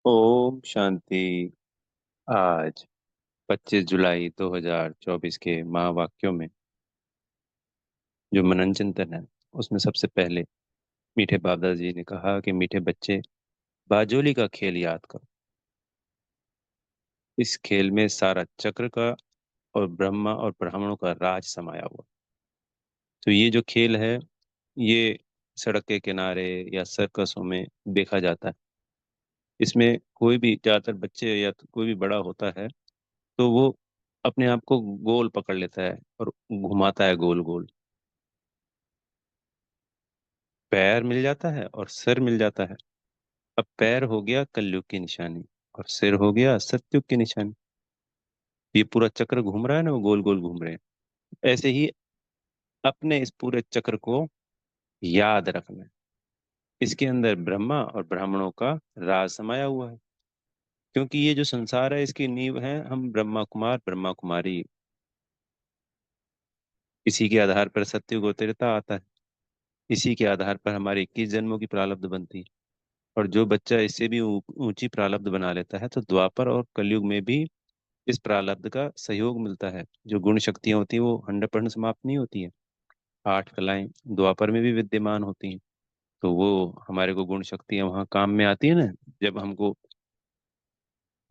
ओम शांति। आज 25 जुलाई 2024 के महावाक्यों में जो मनन चिंतन है, उसमें सबसे पहले मीठे बाप दादाजी ने कहा कि मीठे बच्चे, बाजोली का खेल याद करो। इस खेल में सारा चक्र का और ब्रह्मा और ब्राह्मणों का राज समाया हुआ। तो ये जो खेल है, ये सड़क के किनारे या सर्कसों में देखा जाता है। इसमें कोई भी, ज्यादातर बच्चे या तो कोई भी बड़ा होता है, तो वो अपने आप को गोल पकड़ लेता है और घुमाता है गोल गोल। पैर मिल जाता है और सिर मिल जाता है। अब पैर हो गया कलयुग की निशानी और सिर हो गया सतयुग की निशानी। ये पूरा चक्र घूम रहा है ना, वो गोल गोल घूम रहे हैं। ऐसे ही अपने इस पूरे चक्र को याद रखना है। इसके अंदर ब्रह्मा और ब्राह्मणों का राज समाया हुआ है। क्योंकि ये जो संसार है, इसकी नींव है हम ब्रह्मा कुमार ब्रह्मा कुमारी। इसी के आधार पर सतयुग और त्रेता आता है। इसी के आधार पर हमारे 21 जन्मों की प्रारब्ध बनती है। और जो बच्चा इससे भी ऊंची प्रारब्ध बना लेता है, तो द्वापर और कलयुग में भी इस प्रारब्ध का सहयोग मिलता है। जो गुण शक्तियां होती हैं वो 100% समाप्त नहीं होती हैं। 8 कलाएं द्वापर में भी विद्यमान होती हैं। तो वो हमारे को गुण शक्तियां वहाँ काम में आती है ना, जब हमको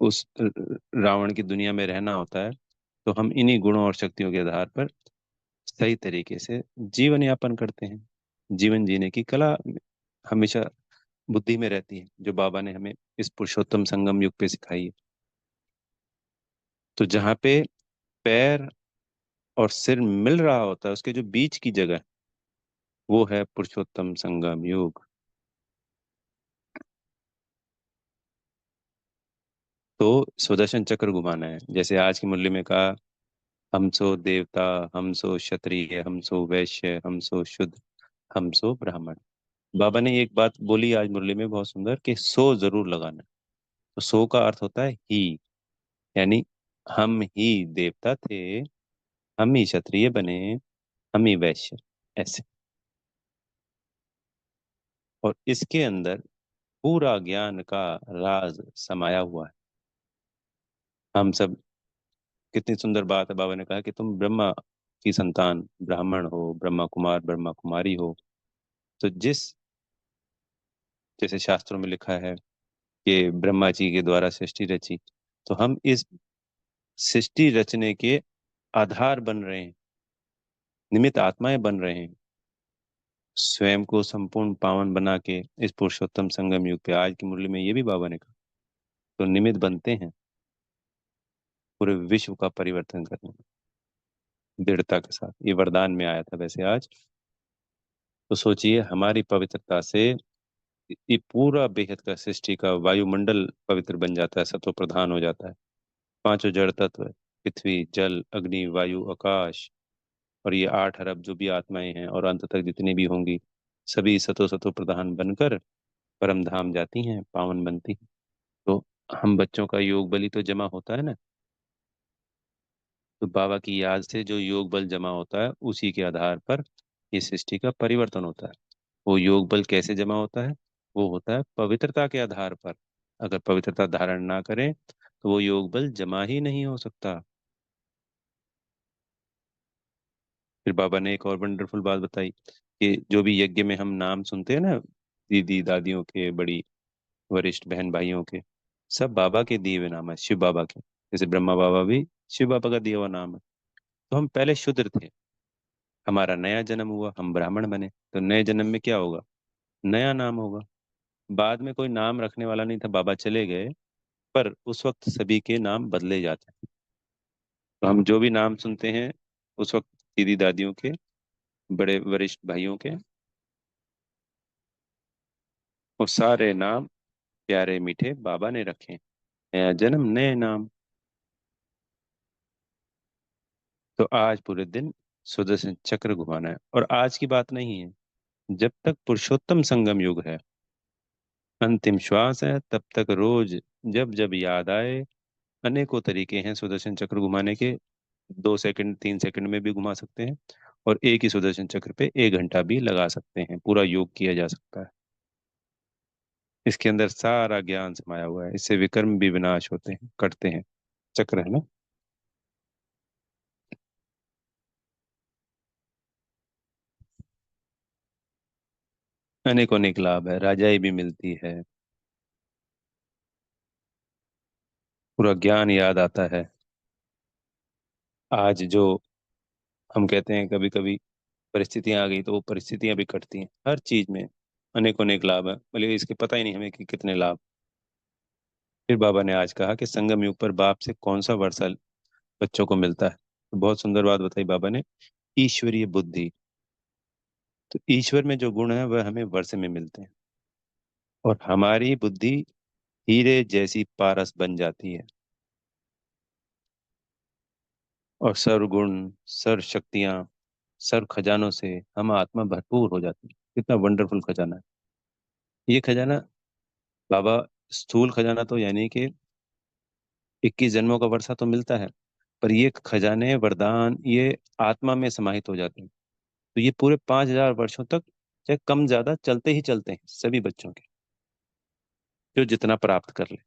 उस रावण की दुनिया में रहना होता है। तो हम इन्हीं गुणों और शक्तियों के आधार पर सही तरीके से जीवन यापन करते हैं। जीवन जीने की कला हमेशा बुद्धि में रहती है, जो बाबा ने हमें इस पुरुषोत्तम संगम युग पे सिखाई है। तो जहाँ पे पैर और सिर मिल रहा होता है, उसके जो बीच की जगह, वो है पुरुषोत्तम संगम युग। तो सुदर्शन चक्र घुमाना है, जैसे आज की मुरली में कहा, हम सो देवता, हम सो क्षत्रिय, हम सो वैश्य, हम सो शूद्र, हम सो ब्राह्मण। बाबा ने एक बात बोली आज मुरली में बहुत सुंदर, कि सो जरूर लगाना। तो सो का अर्थ होता है ही, यानी हम ही देवता थे, हम ही क्षत्रिय बने, हम ही वैश्य, ऐसे। और इसके अंदर पूरा ज्ञान का राज समाया हुआ है। हम सब, कितनी सुंदर बात है, बाबा ने कहा कि तुम ब्रह्मा की संतान ब्राह्मण हो, ब्रह्मा कुमार ब्रह्मा कुमारी हो। तो जैसे शास्त्रों में लिखा है कि ब्रह्मा जी के द्वारा सृष्टि रची, तो हम इस सृष्टि रचने के आधार बन रहे हैं, निमित्त आत्माएं बन रहे हैं। स्वयं को संपूर्ण पावन बना के इस पुरुषोत्तम संगम युग पे, आज की मुरली में ये भी बाबा ने कहा, तो निमित्त बनते हैं पूरे विश्व का परिवर्तन करने में, दृढ़ता के साथ। ये वरदान में आया था वैसे आज। तो सोचिए, हमारी पवित्रता से ये पूरा बेहद का सृष्टि का वायुमंडल पवित्र बन जाता है, सत्व प्रधान हो जाता है। पांचों जड़ तत्व, पृथ्वी जल अग्नि वायु आकाश, और ये 8 अरब जो भी आत्माएं हैं और अंत तक जितनी भी होंगी, सभी सतो सतो प्रधान बनकर परम धाम जाती हैं, पावन बनती हैं। तो हम बच्चों का योग बलि तो जमा होता है ना, तो बाबा की याद से जो योग बल जमा होता है, उसी के आधार पर ये सृष्टि का परिवर्तन होता है। वो योग बल कैसे जमा होता है? वो होता है पवित्रता के आधार पर। अगर पवित्रता धारण ना करें, तो वो योग बल जमा ही नहीं हो सकता। फिर बाबा ने एक और वंडरफुल बात बताई, कि जो भी यज्ञ में हम नाम सुनते हैं ना, दीदी दादियों के, बड़ी वरिष्ठ बहन भाइयों के, सब बाबा के दिए हुए नाम है, शिव बाबा के। जैसे ब्रह्मा बाबा भी शिव बाबा का दिया हुआ नाम है। तो हम पहले शूद्र थे, हमारा नया जन्म हुआ, हम ब्राह्मण बने, तो नए जन्म में क्या होगा? नया नाम होगा। बाद में कोई नाम रखने वाला नहीं था, बाबा चले गए, पर उस वक्त सभी के नाम बदले जाते हैं। तो हम जो भी नाम सुनते हैं उस वक्त, दीदी दादियों के, बड़े वरिष्ठ भाइयों के, वो सारे नाम प्यारे मीठे बाबा ने रखे हैं। नया जन्म नए नाम। तो आज पूरे दिन सुदर्शन चक्र घुमाना है। और आज की बात नहीं है, जब तक पुरुषोत्तम संगम युग है, अंतिम श्वास है, तब तक रोज जब जब याद आए, अनेकों तरीके हैं सुदर्शन चक्र घुमाने के। 2 सेकंड 3 सेकंड में भी घुमा सकते हैं, और एक ही सुदर्शन चक्र पे 1 घंटा भी लगा सकते हैं, पूरा योग किया जा सकता है। इसके अंदर सारा ज्ञान समाया हुआ है। इससे विकर्म भी विनाश होते हैं, कटते हैं। चक्र है ना। अनेक अनेक लाभ है, राजाई भी मिलती है, पूरा ज्ञान याद आता है। आज जो हम कहते हैं कभी कभी परिस्थितियां आ गई, तो वो परिस्थितियां भी कटती हैं हर चीज में। अनेक अनेक लाभ है, बोले इसके पता ही नहीं हमें कि कितने लाभ। फिर बाबा ने आज कहा कि संगम युग पर बाप से कौन सा वर्षा बच्चों को मिलता है। तो बहुत सुंदर बात बताई बाबा ने, ईश्वरीय बुद्धि। तो ईश्वर में जो गुण है वह हमें वर्ष में मिलते हैं, और हमारी बुद्धि हीरे जैसी पारस बन जाती है, और सर्व गुण, सर्व शक्तियां, सर्व खजानों से हम आत्मा भरपूर हो जाती है। कितना वंडरफुल खजाना है ये खजाना। बाबा, स्थूल खजाना तो यानी कि 21 जन्मों का वर्षा तो मिलता है, पर ये खजाने वरदान ये आत्मा में समाहित हो जाते हैं। तो ये पूरे 5,000 वर्षों तक चाहे कम ज्यादा चलते ही चलते हैं सभी बच्चों के, जो जितना प्राप्त कर ले।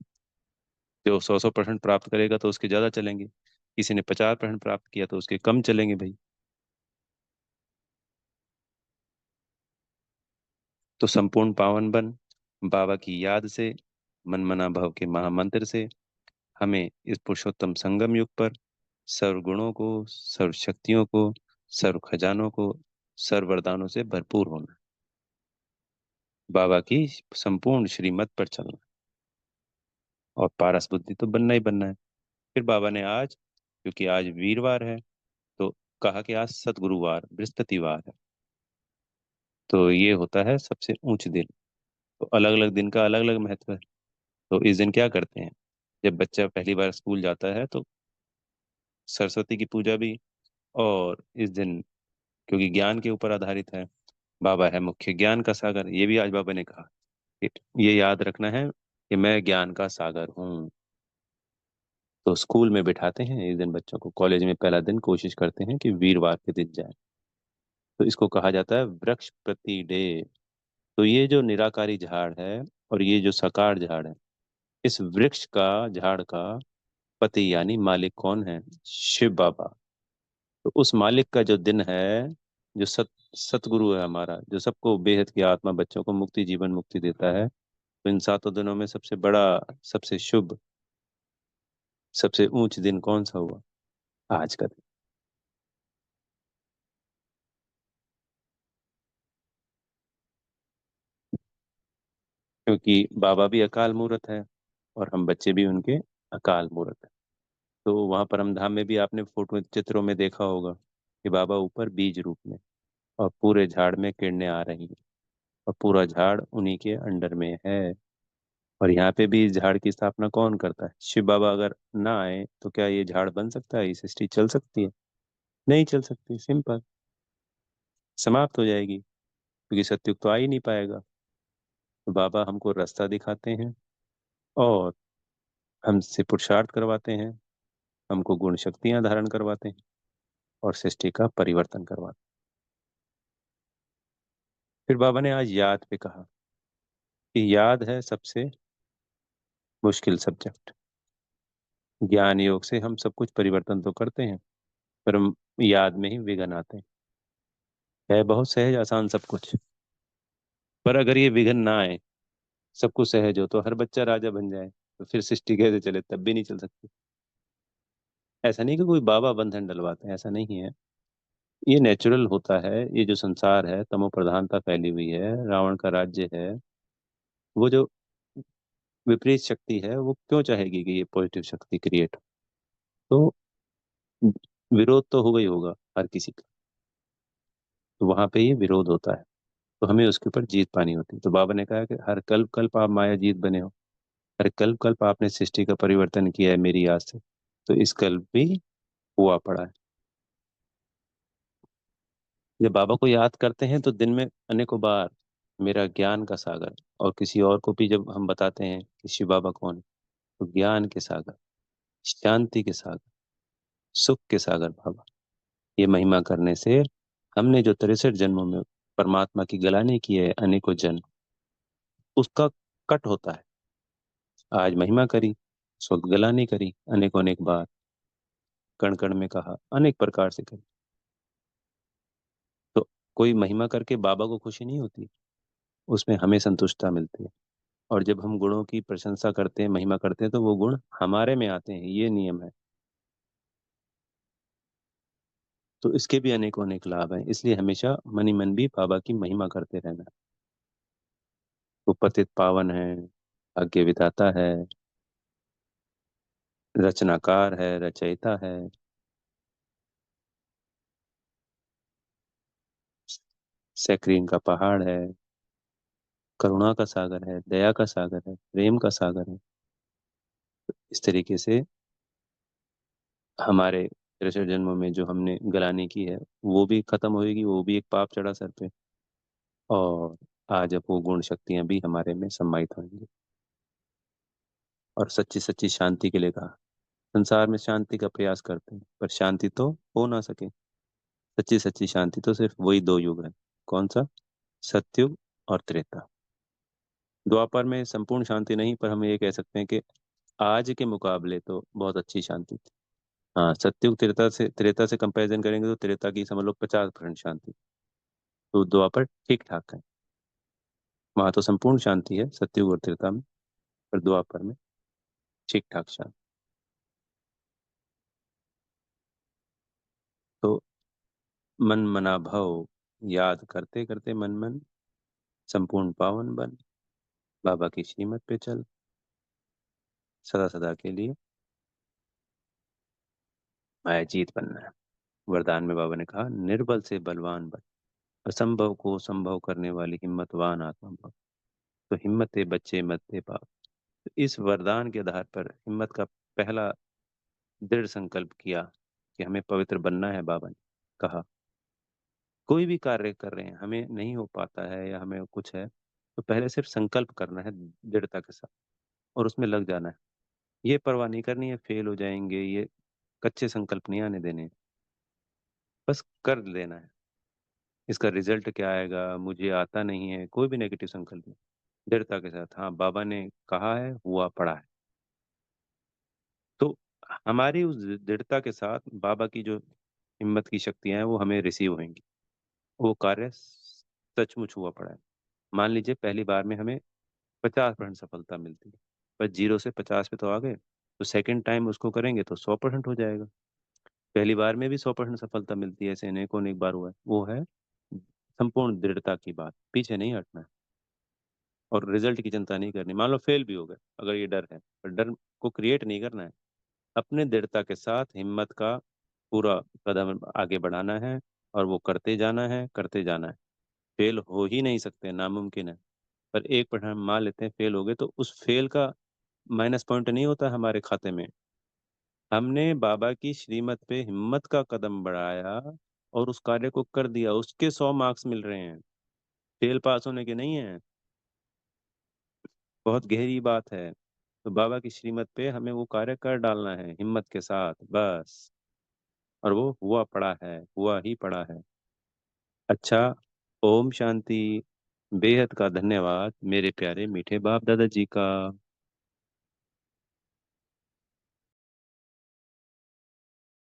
जो 100% प्राप्त करेगा तो उसके ज्यादा चलेंगे, किसी ने 50% प्राप्त किया तो उसके कम चलेंगे भाई। तो संपूर्ण पावन बन बाबा की याद से, मन मना भव के महामंत्र से, हमें इस पुरुषोत्तम संगम युग पर सर्व गुणों को, सर्व शक्तियों को, सर्व खजानों को, सर्व वरदानों से भरपूर होना है। बाबा की संपूर्ण श्रीमत पर चलना, और पारस बुद्धि तो बनना ही बनना है। फिर बाबा ने आज, क्योंकि आज वीरवार है, तो कहा कि आज सतगुरुवार बृहस्पतिवार है, तो ये होता है सबसे ऊंच दिन। तो अलग अलग दिन का अलग अलग महत्व है। तो इस दिन क्या करते हैं, जब बच्चा पहली बार स्कूल जाता है तो सरस्वती की पूजा भी। और इस दिन, क्योंकि ज्ञान के ऊपर आधारित है, बाबा है मुख्य ज्ञान का सागर, ये भी आज बाबा ने कहा कि ये याद रखना है कि मैं ज्ञान का सागर हूँ। तो स्कूल में बिठाते हैं इस दिन बच्चों को, कॉलेज में पहला दिन कोशिश करते हैं कि वीरवार के दिन जाए। तो इसको कहा जाता है वृक्ष प्रति डे। तो ये जो निराकारी झाड़ है और ये जो साकार झाड़ है, इस वृक्ष का, झाड़ का पति यानी मालिक कौन है, शिव बाबा। तो उस मालिक का जो दिन है, जो सतगुरु है हमारा, जो सबको बेहद की आत्मा बच्चों को मुक्ति, जीवन मुक्ति देता है, तो इन 7 दिनों में सबसे बड़ा, सबसे शुभ, सबसे ऊंच दिन कौन सा हुआ, आज का दिन। क्योंकि बाबा भी अकाल मूर्त है, और हम बच्चे भी उनके अकाल मूर्त है। तो वहां परम धाम में भी आपने फोटो चित्रों में देखा होगा कि बाबा ऊपर बीज रूप में, और पूरे झाड़ में किरणें आ रही हैं, और पूरा झाड़ उन्हीं के अंडर में है। और यहाँ पे भी इस झाड़ की स्थापना कौन करता है, शिव बाबा। अगर ना आए तो क्या ये झाड़ बन सकता है, ये सृष्टि चल सकती है? नहीं चल सकती, सिंपल, समाप्त हो जाएगी, क्योंकि सतयुग तो आ ही नहीं पाएगा। तो बाबा हमको रास्ता दिखाते हैं, और हमसे पुरुषार्थ करवाते हैं, हमको गुण शक्तियां धारण करवाते हैं, और सृष्टि का परिवर्तन करवाते हैं। फिर बाबा ने आज याद पे कहा कि याद है सबसे मुश्किल सब्जेक्ट। ज्ञान योग से हम सब कुछ परिवर्तन तो करते हैं, पर हम याद में ही विघ्न आते हैं। है बहुत सहज आसान सब कुछ, पर अगर ये विघ्न ना आए, सब कुछ सहज हो, तो हर बच्चा राजा बन जाए, तो फिर सृष्टि कैसे चले, तब भी नहीं चल सकती। ऐसा नहीं कि कोई बाबा बंधन डलवाते हैं, ऐसा नहीं है। ये नेचुरल होता है। ये जो संसार है, तमो प्रधानता फैली हुई है, रावण का राज्य है। वो जो विपरीत शक्ति है, वो क्यों चाहेगी कि ये पॉजिटिव शक्ति क्रिएट हो? तो विरोध तो होगा ही होगा हर किसी का। तो वहां पे ये विरोध होता है, तो हमें उसके ऊपर जीत पानी होती है। तो बाबा ने कहा कि हर कल्प कल्प आप माया जीत बने हो, हर कल्प कल्प आपने सृष्टि का परिवर्तन किया है मेरी याद से, तो इस कल्प भी हुआ पड़ा है। जब बाबा को याद करते हैं तो दिन में अनेकों बार मेरा ज्ञान का सागर, और किसी और को भी जब हम बताते हैं कि शिव बाबा कौन है, तो ज्ञान के सागर, शांति के सागर, सुख के सागर बाबा। ये महिमा करने से हमने जो 63 जन्मों में परमात्मा की गलानी की है अनेकों जन्म, उसका कट होता है। आज महिमा करी, सुगलानी करी, अनेकों अनेक बार कण कण में कहा, अनेक प्रकार से करी। तो कोई महिमा करके बाबा को खुशी नहीं होती, उसमें हमें संतुष्टता मिलती है। और जब हम गुणों की प्रशंसा करते हैं, महिमा करते हैं, तो वो गुण हमारे में आते हैं, ये नियम है। तो इसके भी अनेकों अनेक लाभ हैं, इसलिए हमेशा मनी मन भी बाबा की महिमा करते रहना। वो पतित पावन है, भाग्य विधाता है, रचनाकार है, रचयिता है, सैक्रीन का पहाड़ है, करुणा का सागर है, दया का सागर है, प्रेम का सागर है। इस तरीके से हमारे तिरसठ जन्मों में जो हमने गलानी की है, वो भी खत्म होएगी, वो भी एक पाप चढ़ा सर पे। और आज अब वो गुण शक्तियां भी हमारे में सम्मानित होंगी। और सच्ची सच्ची शांति के लिए कहा। संसार में शांति का प्रयास करते हैं, पर शांति तो हो ना सके। सच्ची सच्ची शांति तो सिर्फ वही दो युग है। कौन सा? सतयुग और त्रेता। द्वापर में संपूर्ण शांति नहीं, पर हम ये कह सकते हैं कि आज के मुकाबले तो बहुत अच्छी शांति थी। हाँ, सतयुग त्रेता से कंपैरिजन करेंगे तो त्रेता की समझ लो 50% शांति। तो द्वापर ठीक ठाक है। वहां तो संपूर्ण शांति है सतयुग और त्रेता में, पर द्वापर में ठीक ठाक शांति। तो मन मना भव, याद करते करते मन मन संपूर्ण पावन बन, बाबा की श्रीमत पे चल, सदा सदा के लिए माया जीत बनना है। वरदान में बाबा ने कहा, निर्बल से बलवान बन, असंभव को संभव करने वाली हिम्मतवान आत्मा भव। तो हिम्मत बच्चे मत दे पाप। तो इस वरदान के आधार पर हिम्मत का पहला दृढ़ संकल्प किया कि हमें पवित्र बनना है। बाबा ने कहा, कोई भी कार्य कर रहे हैं, हमें नहीं हो पाता है या हमें कुछ है, तो पहले सिर्फ संकल्प करना है दृढ़ता के साथ, और उसमें लग जाना है। ये परवाह नहीं करनी है फेल हो जाएंगे, ये कच्चे संकल्प नहीं आने देने हैं। बस कर लेना है। इसका रिजल्ट क्या आएगा, मुझे आता नहीं है, कोई भी नेगेटिव संकल्प नहीं। दृढ़ता के साथ, हाँ बाबा ने कहा है, हुआ पड़ा है। तो हमारी उस दृढ़ता के साथ बाबा की जो हिम्मत की शक्तियां हैं वो हमें रिसीव होंगी। वो कार्य सचमुच हुआ पड़ा है। मान लीजिए पहली बार में हमें 50% सफलता मिलती है, पर 0 से 50 पे तो आ गए, तो सेकंड टाइम उसको करेंगे तो 100% हो जाएगा। पहली बार में भी 100% सफलता मिलती है, ऐसे अनेकों अनेक बार हुआ है। वो है संपूर्ण दृढ़ता की बात, पीछे नहीं हटना है। और रिजल्ट की चिंता नहीं करनी। मान लो फेल भी हो गए, अगर ये डर है, पर डर को क्रिएट नहीं करना है। अपने दृढ़ता के साथ हिम्मत का पूरा कदम आगे बढ़ाना है, और वो करते जाना है, करते जाना है। फेल हो ही नहीं सकते, नामुमकिन है। पर एक पर हम मान लेते हैं फेल हो गए, तो उस फेल का माइनस पॉइंट नहीं होता हमारे खाते में। हमने बाबा की श्रीमत पे हिम्मत का कदम बढ़ाया और उस कार्य को कर दिया, उसके 100 मार्क्स मिल रहे हैं। फेल पास होने के नहीं है। बहुत गहरी बात है। तो बाबा की श्रीमत पे हमें वो कार्य कर डालना है हिम्मत के साथ, बस। और वो हुआ पड़ा है, हुआ ही पड़ा है। अच्छा, ओम शांति। बेहद का धन्यवाद मेरे प्यारे मीठे बाप दादा जी का।